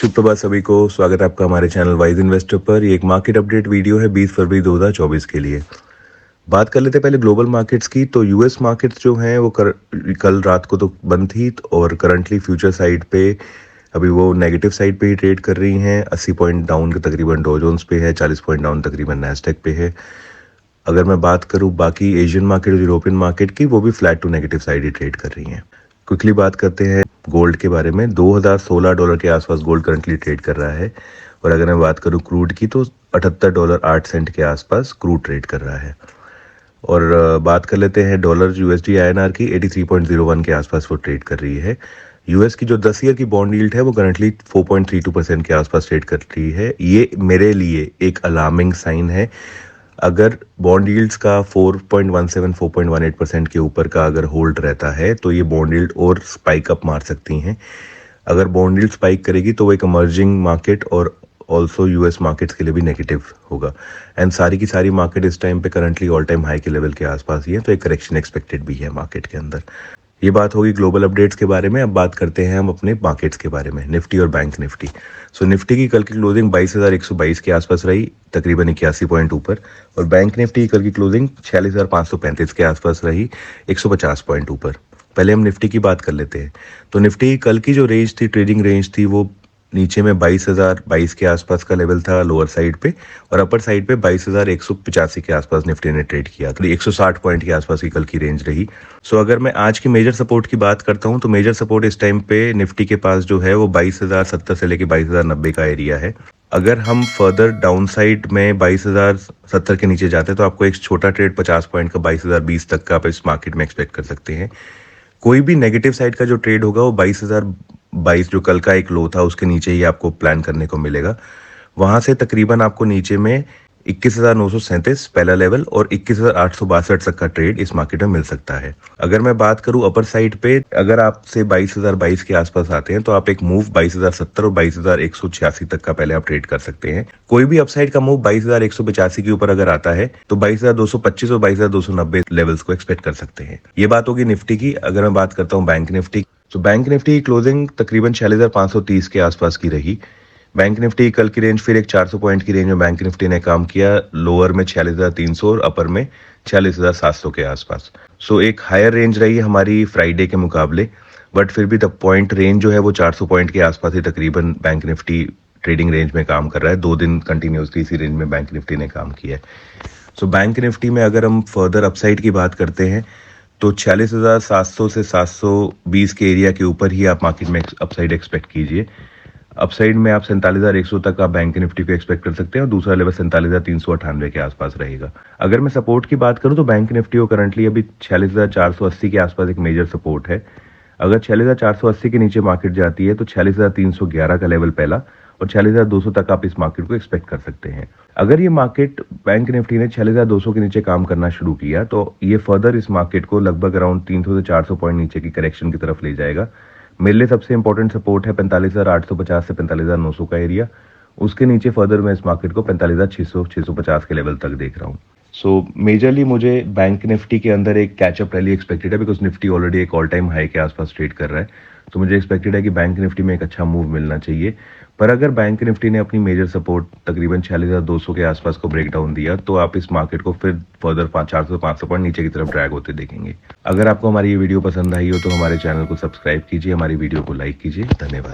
सुप्रभात सभी को। स्वागत है आपका हमारे चैनल वाइज इन्वेस्टर पर। ये एक मार्केट अपडेट वीडियो है 20 फरवरी 2024 के लिए। बात कर लेते हैं पहले ग्लोबल मार्केट्स की। तो यूएस मार्केट्स जो हैं वो कल रात को तो बंद थी और करंटली फ्यूचर साइड पे अभी वो नेगेटिव साइड पे ही ट्रेड कर रही हैं। 80 पॉइंट डाउन तकरीबन डॉ जोन्स पे है, 40 पॉइंट डाउन तकरीबन नैस्डैक पे है। अगर मैं बात करूँ बाकी एशियन मार्केट और यूरोपियन मार्केट की, वो भी फ्लैट टू नेगेटिव साइड ही ट्रेड कर रही हैं। क्विकली बात करते हैं गोल्ड के बारे में। $2016 के आसपास गोल्ड करंटली ट्रेड कर रहा है। और अगर मैं बात करूं क्रूड की तो $78.08 के आसपास क्रूड ट्रेड कर रहा है। और बात कर लेते हैं डॉलर यूएसडी आईएनआर की। 83.01 के आसपास वो ट्रेड कर रही है। यूएस की जो 10 ईयर की बॉन्ड यील्ड है वो करंटली 4.32% के आसपास ट्रेड कर रही है। ये मेरे लिए एक अलार्मिंग साइन है। अगर बॉन्ड यील्ड्स का 4.17 4.18% के ऊपर का अगर होल्ड रहता है तो ये बॉन्ड यील्ड और स्पाइक अप मार सकती हैं। अगर बॉन्ड यील्ड स्पाइक करेगी तो वो एक इमर्जिंग मार्केट और ऑल्सो यूएस मार्केट्स के लिए भी नेगेटिव होगा। एंड सारी की सारी मार्केट इस टाइम पे करंटली ऑल टाइम हाई के लेवल के आसपास ही है, तो एक करेक्शन एक्सपेक्टेड भी है मार्केट के अंदर। ये बात होगी ग्लोबल अपडेट्स के बारे में। अब बात करते हैं हम अपने मार्केट्स के बारे में, निफ्टी और बैंक निफ्टी। सो निफ्टी की कल की क्लोजिंग 22,122 के आसपास रही, तकरीबन 81 पॉइंट ऊपर। और बैंक निफ्टी की कल की क्लोजिंग 46,535 के आसपास रही, 150 पॉइंट ऊपर। पहले हम निफ्टी की बात कर लेते हैं। तो निफ्टी कल की जो रेंज थी, ट्रेडिंग रेंज थी, वो नीचे में 22,022 के आसपास का लेवल था लोअर साइड पे, और अपर साइड पे 22,185 के आसपास निफ्टी ने ट्रेड किया। तो 160 पॉइंट के आसपास की कल की रेंज रही। सो अगर मैं आज की मेजर सपोर्ट की बात करता हूं तो मेजर सपोर्ट इस टाइम पे निफ्टी के पास जो है वो 22,070 से लेके 22,090 का एरिया है। अगर हम फर्दर डाउन साइड में 22,070 के नीचे जाते हैं तो आपको एक छोटा ट्रेड 50 पॉइंट का 22,020 तक का आप इस मार्केट में एक्सपेक्ट कर सकते हैं। कोई भी नेगेटिव साइड का जो ट्रेड होगा वो 22,022 जो कल का एक लो था उसके नीचे ही आपको प्लान करने को मिलेगा। वहां से तकरीबन आपको नीचे में 21,937 पहला लेवल और 21,862 तक का ट्रेड इस मार्केट में मिल सकता है। अगर मैं बात करूं अपर साइड पे, अगर आपसे 22,022 के आसपास आते हैं तो आप एक मूव 22,070 और 22,186 तक का पहले आप ट्रेड कर सकते हैं। कोई भी अपसाइड का मूव 22,185 के ऊपर अगर आता है तो 22,225 और 22,290 लेवल्स को एक्सपेक्ट कर सकते हैं। ये बात होगी निफ्टी की। अगर मैं बात करता हूँ बैंक निफ्टी, तो बैंक निफ्टी की क्लोजिंग तकरीबन 46,530 के आसपास की रही। बैंक निफ्टी कल की रेंज फिर एक 400 पॉइंट की रेंज में बैंक निफ्टी ने काम किया, लोअर में 46,300 और अपर में 46,700 के आसपास। सो एक हायर रेंज रही हमारी फ्राइडे के मुकाबले, बट फिर भी द पॉइंट रेंज जो है वो 400 पॉइंट के आसपास ही तकरीबन बैंक निफ्टी ट्रेडिंग रेंज में काम कर रहा है। 2 दिन कंटिन्यूसली इसी रेंज में बैंक निफ्टी ने काम किया है। सो बैंक निफ्टी में अगर हम फर्दर अपसाइड की बात करते हैं तो 46,700 से 720 के एरिया के ऊपर ही आप मार्केट में अपसाइड एक्सपेक्ट कीजिए। अपसाइड में आप 47,100 तक आप बैंक निफ्टी को एक्सपेक्ट कर सकते हैं और दूसरा लेवल 47,398 के आसपास रहेगा। अगर मैं सपोर्ट की बात करूं तो बैंक निफ्टी को करंटली अभी 46,480 के आसपास एक मेजर सपोर्ट है। अगर 46,480 के नीचे मार्केट जाती है तो 46,311 का लेवल पहला और 46,200 तक आप इस मार्केट को एक्सपेक्ट कर सकते हैं। अगर ये मार्केट बैंक निफ्टी ने 46,200 के नीचे काम करना शुरू किया तो ये फर्दर इस मार्केट को लगभग अराउंड 300 से 400 पॉइंट नीचे की करेक्शन की तरफ ले जाएगा। मेरे लिए सबसे इंपॉर्टेंट सपोर्ट है 45,850 से 45,900 का एरिया। उसके नीचे फर्दर मैं इस मार्केट को 45,600 650 के लेवल तक देख रहा हूँ। सो मेजरली मुझे बैंक निफ्टी के अंदर एक कैचअप रैली एक्सपेक्टेड है, बिकॉज निफ्टी ऑलरेडी एक ऑल टाइम हाई के आसपास ट्रेड कर रहा है। तो मुझे एक्सपेक्टेड है कि बैंक निफ्टी में एक अच्छा मूव मिलना चाहिए। पर अगर बैंक निफ्टी ने अपनी मेजर सपोर्ट तकरीबन 46,200 के आसपास को ब्रेक डाउन दिया तो आप इस मार्केट को फिर फर्दर 400-500 पॉइंट नीचे की तरफ ड्रैग होते देखेंगे। अगर आपको हमारी ये वीडियो पसंद आई हो तो हमारे चैनल को सब्सक्राइब कीजिए, हमारी वीडियो को लाइक कीजिए। धन्यवाद।